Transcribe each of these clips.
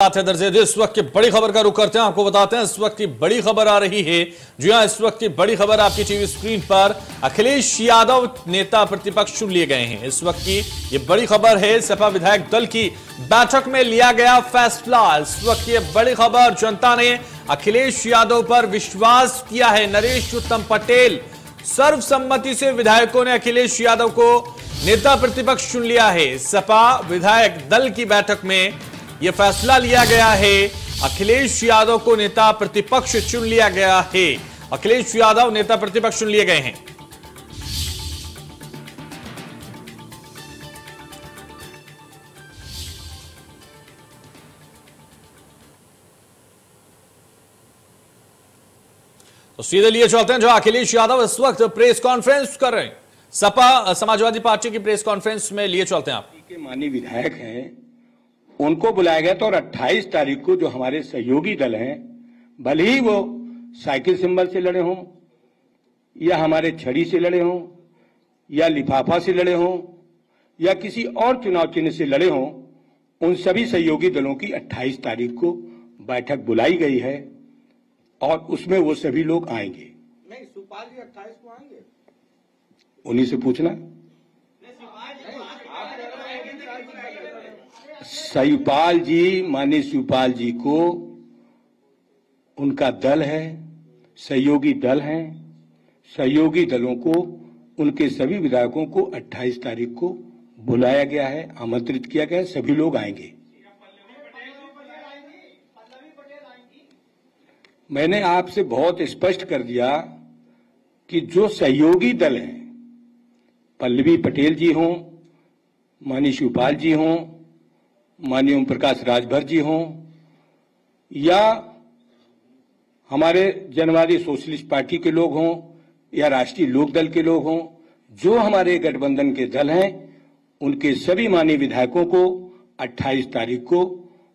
बात है दर्जे इस वक्त की बड़ी खबर का रुख करते हैं। आपको बताते हैं इस वक्त की बड़ी खबर आ रही है। जी हां, इस वक्त की बड़ी खबर आपकी टीवी स्क्रीन पर। अखिलेश यादव नेता प्रतिपक्ष चुन लिए गए हैं। इस वक्त की ये बड़ी खबर है। सपा विधायक दल की बैठक में लिया गया फैसला। इस वक्त की बड़ी खबर, जनता ने अखिलेश यादव पर विश्वास किया है। नरेश उत्तम पटेल सर्वसम्मति से विधायकों ने अखिलेश यादव को नेता प्रतिपक्ष चुन लिया है। सपा विधायक दल की बैठक में यह फैसला लिया गया है। अखिलेश यादव को नेता प्रतिपक्ष चुन लिया गया है। अखिलेश यादव नेता प्रतिपक्ष चुन लिए गए हैं। तो सीधे लिए चलते हैं जो अखिलेश यादव इस वक्त प्रेस कॉन्फ्रेंस कर रहे हैं। सपा समाजवादी पार्टी की प्रेस कॉन्फ्रेंस में लिए चलते हैं। आप के माननीय विधायक हैं, उनको बुलाया गया था और 28 तारीख को जो हमारे सहयोगी दल हैं, भले ही वो साइकिल सिंबल से लड़े हों या हमारे छड़ी से लड़े हों या लिफाफा से लड़े हों या किसी और चुनाव चिन्ह से लड़े हों, उन सभी सहयोगी दलों की 28 तारीख को बैठक बुलाई गई है और उसमें वो सभी लोग आएंगे। नहीं, सुपाल जी 28 को आएंगे, उन्हीं से पूछना। शिवपाल जी, माननीय शिवपाल जी को उनका दल है, सहयोगी दल हैं, सहयोगी दलों को उनके सभी विधायकों को 28 तारीख को बुलाया गया है, आमंत्रित किया गया है, सभी लोग आएंगे। मैंने आपसे बहुत स्पष्ट कर दिया कि जो सहयोगी दल हैं, पल्लवी पटेल जी हों, माननीय शिवपाल जी हों, माननीय ओम प्रकाश राजभर जी हों या हमारे जनवादी सोशलिस्ट पार्टी के लोग हों या राष्ट्रीय लोकदल के लोग हों, जो हमारे गठबंधन के दल हैं, उनके सभी माननीय विधायकों को 28 तारीख को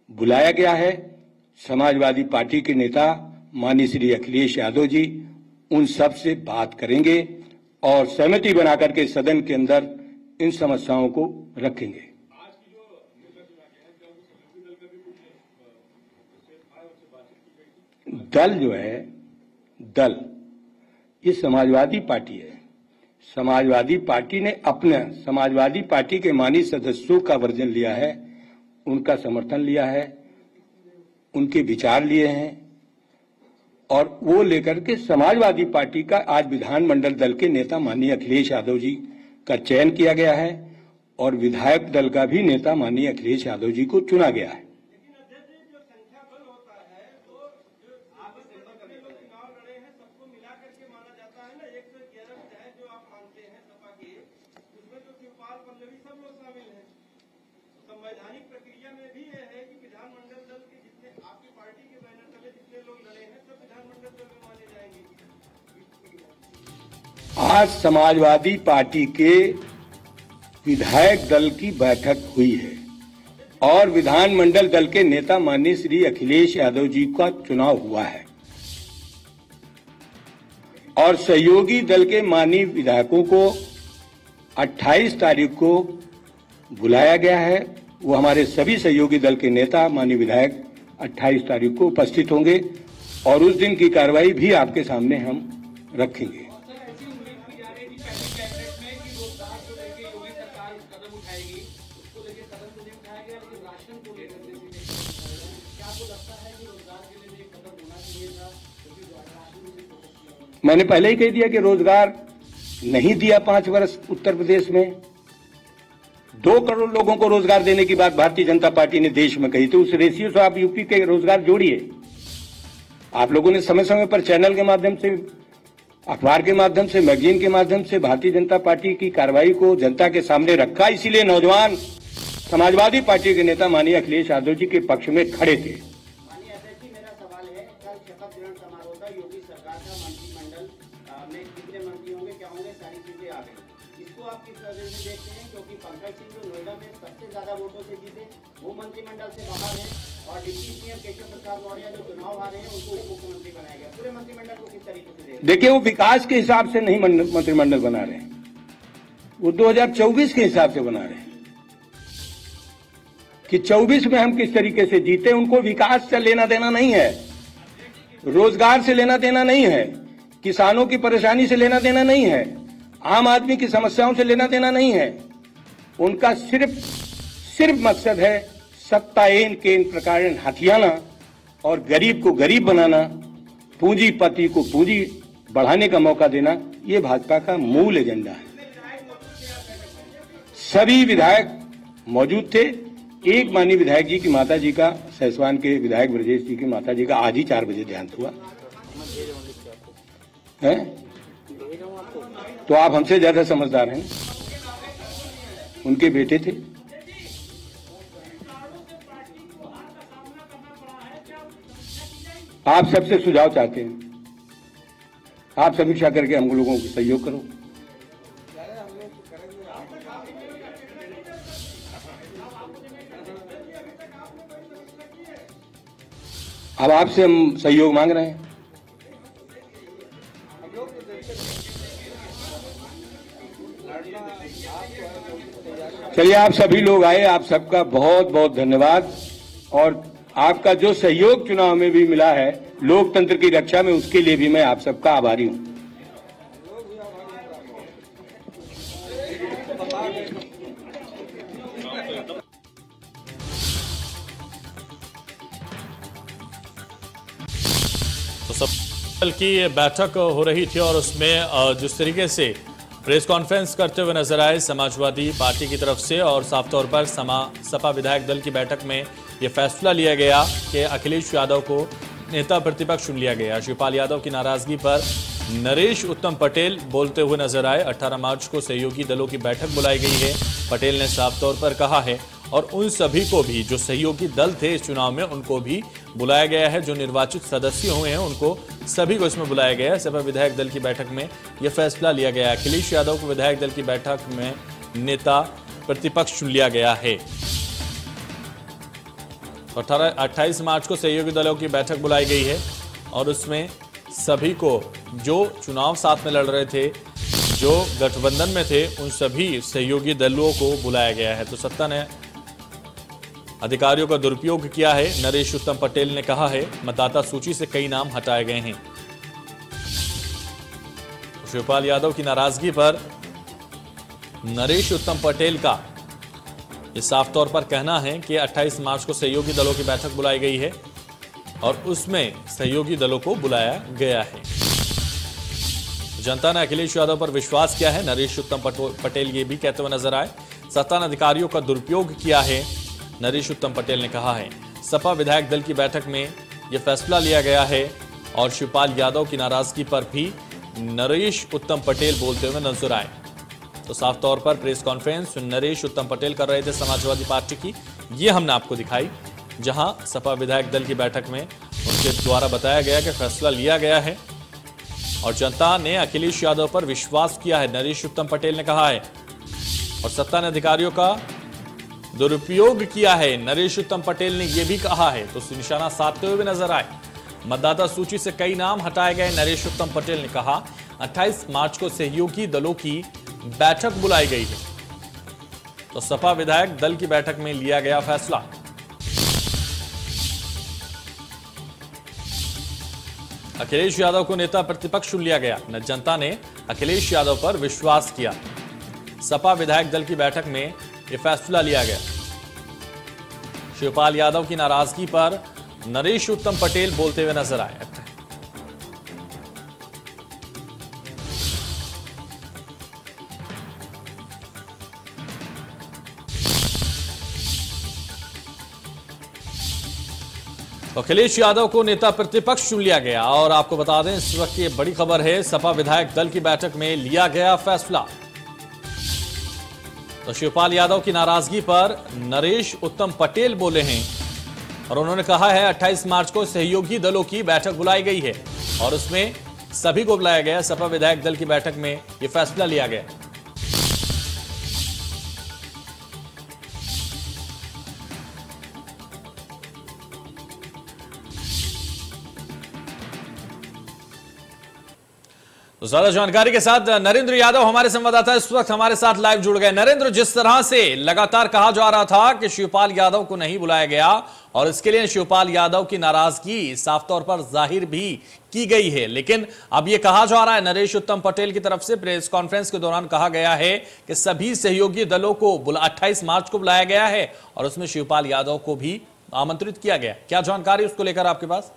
बुलाया गया है। समाजवादी पार्टी के नेता माननीय श्री अखिलेश यादव जी उन सब से बात करेंगे और सहमति बनाकर के सदन के अंदर इन समस्याओं को रखेंगे। दल जो है, दल ये समाजवादी पार्टी है। समाजवादी पार्टी ने अपने समाजवादी पार्टी के माननीय सदस्यों का वर्जन लिया है, उनका समर्थन लिया है, उनके विचार लिए हैं और वो लेकर के समाजवादी पार्टी का आज विधानमंडल दल के नेता माननीय अखिलेश यादव जी का चयन किया गया है और विधायक दल का भी नेता माननीय अखिलेश यादव जी को चुना गया है। संवैधानिक प्रक्रिया में भी यह है कि विधानमंडल दल के जितने आपकी पार्टी के बैनर तले जितने लोग लड़े हैं सब विधानमंडल दल में माने जाएंगे। आज समाजवादी पार्टी के विधायक दल की बैठक हुई है और विधानमंडल दल के नेता माननीय श्री अखिलेश यादव जी का चुनाव हुआ है और सहयोगी दल के माननीय विधायकों को 28 तारीख को बुलाया गया है। वो हमारे सभी सहयोगी दल के नेता माननीय विधायक 28 तारीख को उपस्थित होंगे और उस दिन की कार्रवाई भी आपके सामने हम रखेंगे। मैंने पहले ही कह दिया कि रोजगार नहीं दिया 5 वर्ष उत्तर प्रदेश में। 2 करोड़ लोगों को रोजगार देने की बात भारतीय जनता पार्टी ने देश में कही थी। उस रेशियो से आप यूपी के रोजगार जोड़िए। आप लोगों ने समय समय पर चैनल के माध्यम से, अखबार के माध्यम से, मैगजीन के माध्यम से भारतीय जनता पार्टी की कार्रवाई को जनता के सामने रखा। इसीलिए नौजवान समाजवादी पार्टी के नेता माननीय अखिलेश यादव जी के पक्ष में खड़े थे। माननीय अध्यक्ष जी, मेरा सवाल है, कल शपथ ग्रहण समारोह था, योगी सरकार का मंत्रिमंडल में कितने मंत्री होंगे, क्या होंगे, सारी चीजें आ गई। इसको आप किस नजर से देखते हैं? क्योंकि पंकज सिंह जो नोएडा में सबसे ज्यादा वोटों से जीते, वो मंत्रिमंडल से बाहर है और डिप्टी सीएम केशव प्रसाद मौर्य जो चुनाव हारे हैं उनको उप मुख्यमंत्री बनाया गया। पूरे मंत्रिमंडल को किस तरीके से देखते हैं? देखिए, वो विकास के हिसाब से नहीं मंत्रिमंडल बना रहे हैं, वो 2024 के हिसाब से बना रहे हैं। कि 24 में हम किस तरीके से जीते। उनको विकास से लेना देना नहीं है, रोजगार से लेना देना नहीं है, किसानों की परेशानी से लेना देना नहीं है, आम आदमी की समस्याओं से लेना देना नहीं है। उनका सिर्फ मकसद है सत्ताएन के इन प्रकार हथियाना और गरीब को गरीब बनाना, पूंजीपति को पूंजी बढ़ाने का मौका देना। ये भाजपा का मूल एजेंडा है। सभी विधायक मौजूद थे। एक माननीय विधायक जी की माता जी का, सैसवान के विधायक ब्रजेश जी की माता जी का आज ही 4 बजे देहांत हुआ है। तो आप हमसे ज्यादा समझदार हैं। उनके बेटे थे। आप सबसे सुझाव चाहते हैं, आप समीक्षा करके हम लोगों को सहयोग करो। अब आपसे हम सहयोग मांग रहे हैं। चलिए, आप सभी लोग आए, आप सबका बहुत बहुत धन्यवाद। और आपका जो सहयोग चुनाव में भी मिला है लोकतंत्र की रक्षा में, उसके लिए भी मैं आप सबका आभारी हूं। तो सब की बैठक हो रही थी और उसमें जिस तरीके से प्रेस कॉन्फ्रेंस करते हुए नजर आए समाजवादी पार्टी की तरफ से, और साफ तौर पर सपा विधायक दल की बैठक में यह फैसला लिया गया कि अखिलेश यादव को नेता प्रतिपक्ष चुन लिया गया। शिवपाल यादव की नाराजगी पर नरेश उत्तम पटेल बोलते हुए नजर आए। 18 मार्च को सहयोगी दलों की बैठक बुलाई गई है। पटेल ने साफ तौर पर कहा है, और उन सभी को भी जो सहयोगी दल थे इस चुनाव में उनको भी बुलाया गया है। जो निर्वाचित सदस्य हुए हैं उनको सभी को इसमें बुलाया गया है। सपा विधायक दल की बैठक में यह फैसला लिया गया। अखिलेश यादव को विधायक दल की बैठक में नेता प्रतिपक्ष चुन लिया गया है। 28 मार्च को सहयोगी दलों की बैठक बुलाई गई है और उसमें सभी को जो चुनाव साथ में लड़ रहे थे, जो गठबंधन में थे, उन सभी सहयोगी दलों को बुलाया गया है। तो सत्ता ने अधिकारियों का दुरुपयोग किया है, नरेश उत्तम पटेल ने कहा है। मतदाता सूची से कई नाम हटाए गए हैं। शिवपाल यादव की नाराजगी पर नरेश उत्तम पटेल का ये साफ तौर पर कहना है कि 28 मार्च को सहयोगी दलों की बैठक बुलाई गई है और उसमें सहयोगी दलों को बुलाया गया है। जनता ने अखिलेश यादव पर विश्वास किया है, नरेश उत्तम पटेल ये भी कहते हुए नजर आए। सत्ता ने अधिकारियों का दुरुपयोग किया है, नरेश उत्तम पटेल ने कहा है। सपा विधायक दल की बैठक में यह फैसला लिया गया है और शिवपाल यादव की नाराजगी पर भी नरेश उत्तम पटेल बोलते हुए नजर आए। तो साफ तौर पर प्रेस कॉन्फ्रेंस नरेश उत्तम पटेल कर रहे थे समाजवादी पार्टी की, ये हमने आपको दिखाई, जहां सपा विधायक दल की बैठक में उनके द्वारा बताया गया कि फैसला लिया गया है और जनता ने अखिलेश यादव पर विश्वास किया है, नरेश उत्तम पटेल ने कहा है। और सत्ता ने अधिकारियों का दुरुपयोग किया है, नरेश उत्तम पटेल ने यह भी कहा है। तो निशाना साधते हुए नजर आए। मतदाता सूची से कई नाम हटाए गए, नरेश उत्तम पटेल ने कहा। 28 मार्च को सहयोगी दलों की बैठक बुलाई गई है। तो सपा विधायक दल की बैठक में लिया गया फैसला। अखिलेश यादव को नेता प्रतिपक्ष चुन लिया गया। जनता ने अखिलेश यादव पर विश्वास किया। सपा विधायक दल की बैठक में यह फैसला लिया गया। शिवपाल यादव की नाराजगी पर नरेश उत्तम पटेल बोलते हुए नजर आए। अखिलेश यादव को नेता प्रतिपक्ष चुन लिया गया। और आपको बता दें, इस वक्त ये बड़ी खबर है, सपा विधायक दल की बैठक में लिया गया फैसला। तो शिवपाल यादव की नाराजगी पर नरेश उत्तम पटेल बोले हैं और उन्होंने कहा है 28 मार्च को सहयोगी दलों की बैठक बुलाई गई है और उसमें सभी को बुलाया गया। सपा विधायक दल की बैठक में यह फैसला लिया गया। तो ज्यादा जानकारी के साथ नरेंद्र यादव हमारे संवाददाता इस वक्त हमारे साथ लाइव जुड़ गए। नरेंद्र, जिस तरह से लगातार कहा जा रहा था कि शिवपाल यादव को नहीं बुलाया गया और इसके लिए शिवपाल यादव की नाराजगी साफ तौर पर जाहिर भी की गई है, लेकिन अब यह कहा जा रहा है नरेश उत्तम पटेल की तरफ से प्रेस कॉन्फ्रेंस के दौरान कहा गया है कि सभी सहयोगी दलों को 28 मार्च को बुलाया गया है और उसमें शिवपाल यादव को भी आमंत्रित किया गया। क्या जानकारी उसको लेकर आपके पास?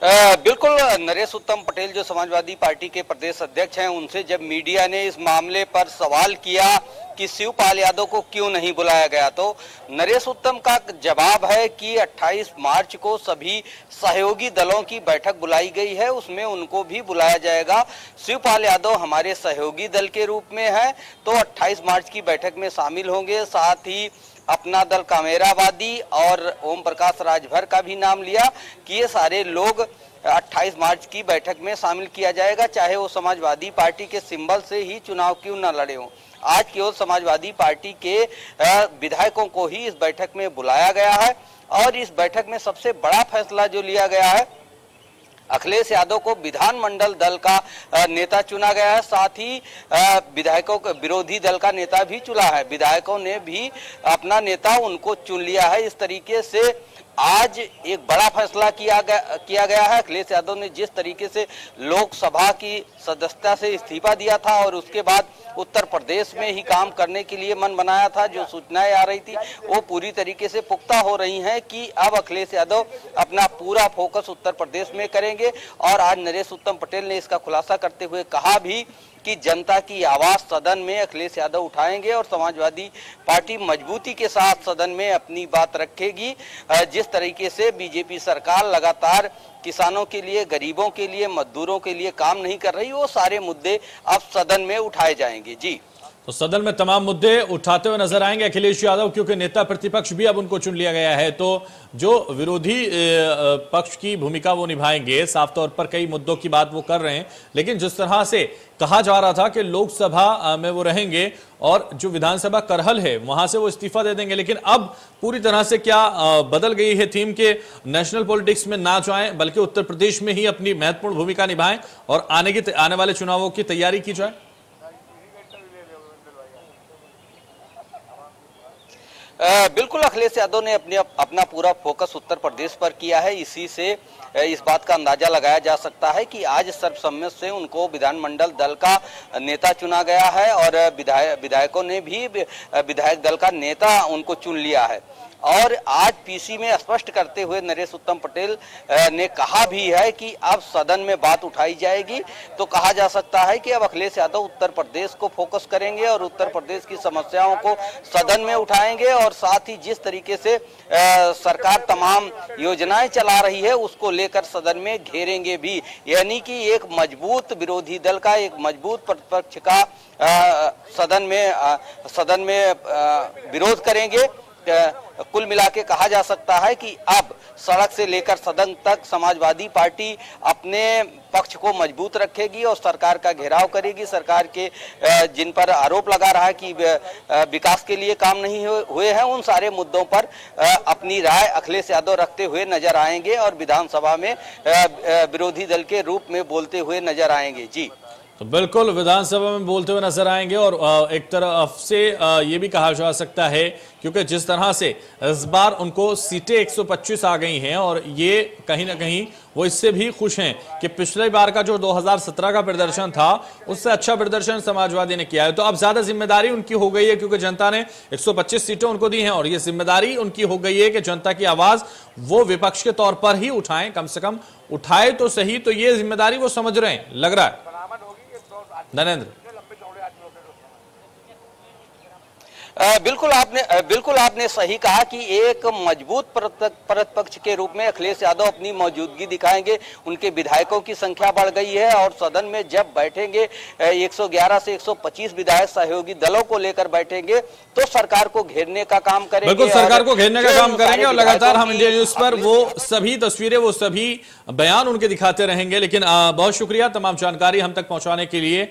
बिल्कुल, नरेश उत्तम पटेल जो समाजवादी पार्टी के प्रदेश अध्यक्ष हैं, उनसे जब मीडिया ने इस मामले पर सवाल किया कि शिवपाल यादव को क्यों नहीं बुलाया गया, तो नरेश उत्तम का जवाब है कि 28 मार्च को सभी सहयोगी दलों की बैठक बुलाई गई है, उसमें उनको भी बुलाया जाएगा। शिवपाल यादव हमारे सहयोगी दल के रूप में है, तो 28 मार्च की बैठक में शामिल होंगे। साथ ही अपना दल कामेरावादी और ओम प्रकाश राजभर का भी नाम लिया कि ये सारे लोग 28 मार्च की बैठक में शामिल किया जाएगा, चाहे वो समाजवादी पार्टी के सिंबल से ही चुनाव क्यों न लड़े हों। आज केवल समाजवादी पार्टी के विधायकों को ही इस बैठक में बुलाया गया है और इस बैठक में सबसे बड़ा फैसला जो लिया गया है, अखिलेश यादव को विधानमंडल दल का नेता चुना गया है। साथ ही विधायकों को विरोधी दल का नेता भी चुना है, विधायकों ने भी अपना नेता उनको चुन लिया है। इस तरीके से आज एक बड़ा फैसला किया गया है। अखिलेश यादव ने जिस तरीके से लोकसभा की सदस्यता से इस्तीफा दिया था और उसके बाद उत्तर प्रदेश में ही काम करने के लिए मन बनाया था, जो सूचनाएं आ रही थी वो पूरी तरीके से पुख्ता हो रही हैं कि अब अखिलेश यादव अपना पूरा फोकस उत्तर प्रदेश में करेंगे। और आज नरेश उत्तम पटेल ने इसका खुलासा करते हुए कहा भी कि जनता की आवाज सदन में अखिलेश यादव उठाएंगे और समाजवादी पार्टी मजबूती के साथ सदन में अपनी बात रखेगी। जिस तरीके से बीजेपी सरकार लगातार किसानों के लिए, गरीबों के लिए, मजदूरों के लिए काम नहीं कर रही, वो सारे मुद्दे अब सदन में उठाए जाएंगे। जी, तो सदन में तमाम मुद्दे उठाते हुए नजर आएंगे अखिलेश यादव, क्योंकि नेता प्रतिपक्ष भी अब उनको चुन लिया गया है, तो जो विरोधी पक्ष की भूमिका वो निभाएंगे। साफ तौर पर कई मुद्दों की बात वो कर रहे हैं, लेकिन जिस तरह से कहा जा रहा था कि लोकसभा में वो रहेंगे और जो विधानसभा करहल है वहां से वो इस्तीफा दे देंगे, लेकिन अब पूरी तरह से क्या बदल गई है थीम के नेशनल पॉलिटिक्स में ना जाएं बल्कि उत्तर प्रदेश में ही अपनी महत्वपूर्ण भूमिका निभाएं और आने वाले चुनावों की तैयारी की जाए। बिल्कुल, अखिलेश यादव ने अपना पूरा फोकस उत्तर प्रदेश पर किया है। इसी से इस बात का अंदाजा लगाया जा सकता है कि आज सर्वसम्मति से उनको विधानमंडल दल का नेता चुना गया है और विधायकों ने भी विधायक दल का नेता उनको चुन लिया है। और आज पीसी में स्पष्ट करते हुए नरेश उत्तम पटेल ने कहा भी है कि अब सदन में बात उठाई जाएगी, तो कहा जा सकता है कि अब अखिलेश यादव उत्तर प्रदेश को फोकस करेंगे और उत्तर प्रदेश की समस्याओं को सदन में उठाएंगे और साथ ही जिस तरीके से सरकार तमाम योजनाएं चला रही है उसको लेकर सदन में घेरेंगे भी, यानी कि एक मजबूत विरोधी दल का, एक मजबूत प्रतिपक्ष का सदन में विरोध करेंगे। कुल मिलाके कहा जा सकता है कि अब सड़क से लेकर सदन तक समाजवादी पार्टी अपने पक्ष को मजबूत रखेगी और सरकार का घेराव करेगी। सरकार के जिन पर आरोप लगा रहा है कि विकास के लिए काम नहीं हुए हैं, उन सारे मुद्दों पर अपनी राय अखिलेश यादव रखते हुए नजर आएंगे और विधानसभा में विरोधी दल के रूप में बोलते हुए नजर आएंगे। जी, तो बिल्कुल विधानसभा में बोलते हुए नजर आएंगे और एक तरफ से ये भी कहा जा सकता है, क्योंकि जिस तरह से इस बार उनको सीटें 125 आ गई हैं और ये कहीं ना कहीं वो इससे भी खुश हैं कि पिछले बार का जो 2017 का प्रदर्शन था उससे अच्छा प्रदर्शन समाजवादी ने किया है। तो अब ज्यादा जिम्मेदारी उनकी हो गई है, क्योंकि जनता ने 125 सीटें उनको दी हैं और ये जिम्मेदारी उनकी हो गई है कि जनता की आवाज वो विपक्ष के तौर पर ही उठाएं, कम से कम उठाए तो सही। तो ये जिम्मेदारी वो समझ रहे हैं, लग रहा है। नरेंद्र, बिल्कुल आपने सही कहा कि एक मजबूत प्रतिपक्ष के रूप में अखिलेश यादव अपनी मौजूदगी दिखाएंगे। उनके विधायकों की संख्या बढ़ गई है और सदन में जब बैठेंगे 111 से 125 विधायक सहयोगी दलों को लेकर बैठेंगे तो सरकार को घेरने का काम करेंगे। बिल्कुल, सरकार को घेरने का काम करेंगे और लगातार हम इंडिया न्यूज पर वो सभी तस्वीरें, वो सभी बयान उनके दिखाते रहेंगे। लेकिन बहुत शुक्रिया तमाम जानकारी हम तक पहुंचाने के लिए।